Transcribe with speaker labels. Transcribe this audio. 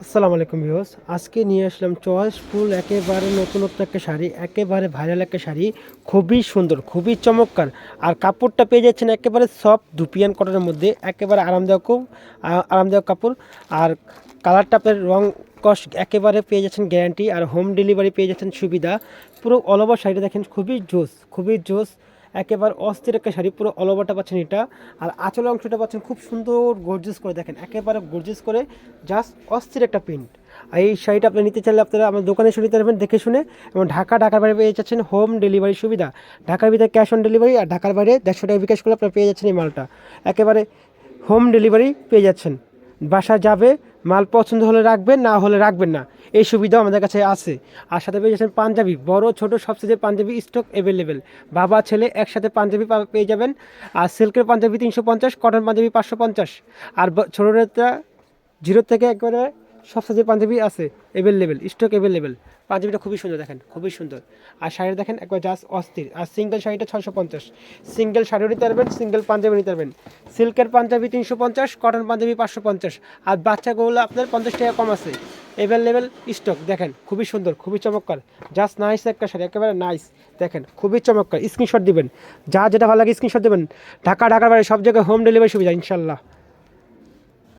Speaker 1: আসসালামু আলাইকুম ভিউয়ার্স, আজকে নিয়ে আসলাম চয়েসফুল একেবারে নতুনত্ব একটা শাড়ি, একেবারে ভাইরাল একটা শাড়ি। খুবই সুন্দর, খুবই চমৎকার। আর কাপড়টা পেয়ে যাচ্ছেন একেবারে সফট ধুপিয়ান কটনের মধ্যে, একেবারে আরামদায়ক, খুব আরামদায়ক কাপড়। আর কালারটা আপনার রং কস একেবারে পেয়ে যাচ্ছেন গ্যারান্টি। আর হোম ডেলিভারি পেয়ে যাচ্ছেন সুবিধা। পুরো অল ওভার শাড়িটা দেখেন, খুবই জোস, খুবই জোস। একেবারে অস্থির একটা শাড়ি, পুরো অল ওভারটা পাচ্ছেন এটা। আর আঁচলের অংশটা পাচ্ছেন খুব সুন্দর গর্জিয়াস করে, দেখেন একেবারে গর্জিয়াস করে, জাস্ট অস্থির একটা প্রিন্ট। আর এই শাড়িটা আপনি নিতে চাইলে আপনারা আমার দোকানে এসে নিতে পারবেন দেখে শুনে। এবং ঢাকার বাইরে পেয়ে যাচ্ছেন হোম ডেলিভারি সুবিধা। ঢাকার ভিতরে ক্যাশ অন ডেলিভারি, আর ঢাকার বাইরে 150 টাকা বিকাশ করলে আপনারা পেয়ে যাচ্ছেন এই মালটা। একেবারে হোম ডেলিভারি পেয়ে যাচ্ছেন। বাসা যাবে, মাল পছন্দ হলে রাখবেন, না হলে রাখবেন না, এই সুবিধাও আমাদের কাছে আছে। আর সাথে পেয়ে যাচ্ছেন পাঞ্জাবি, বড় ছোট সব সাইজের পাঞ্জাবি স্টক অ্যাভেলেবেল। বাবা ছেলে একসাথে পাঞ্জাবি পেয়ে যাবেন। আর সিল্কের পাঞ্জাবি 350, কটন পাঞ্জাবি 550। আর ছোটোটা 0 থেকে একবারে সব সাইজের পাঞ্জাবি আছে অ্যাভেলেবেল, স্টক অ্যাভেলেবেল। পাঞ্জাবিটা খুবই সুন্দর, দেখেন খুবই সুন্দর। আর শাড়ি দেখেন একবার জাস্ট অস্থির। আর সিঙ্গেল শাড়িটা 650, সিঙ্গেল শাড়িও নিতে পারবেন, সিঙ্গেল পাঞ্জাবি নিতে পারবেন। সিল্কের পাঞ্জাবি 350, কটন পাঞ্জাবি 550। আর বাচ্চাগুলো আপনার 50 টাকা কম আছে, অ্যাভেলেবেল স্টক। দেখেন খুবই সুন্দর, খুবই চমৎকার, জাস্ট নাইস একটা শাড়ি, একেবারে নাইস। দেখেন খুবই চমৎকার, স্ক্রিনশট দিবেন, যা যেটা ভালো লাগে স্ক্রিনশট দেবেন। ঢাকার বাইরে সব জায়গায় হোম ডেলিভারি সুবিধা ইনশাল্লাহ।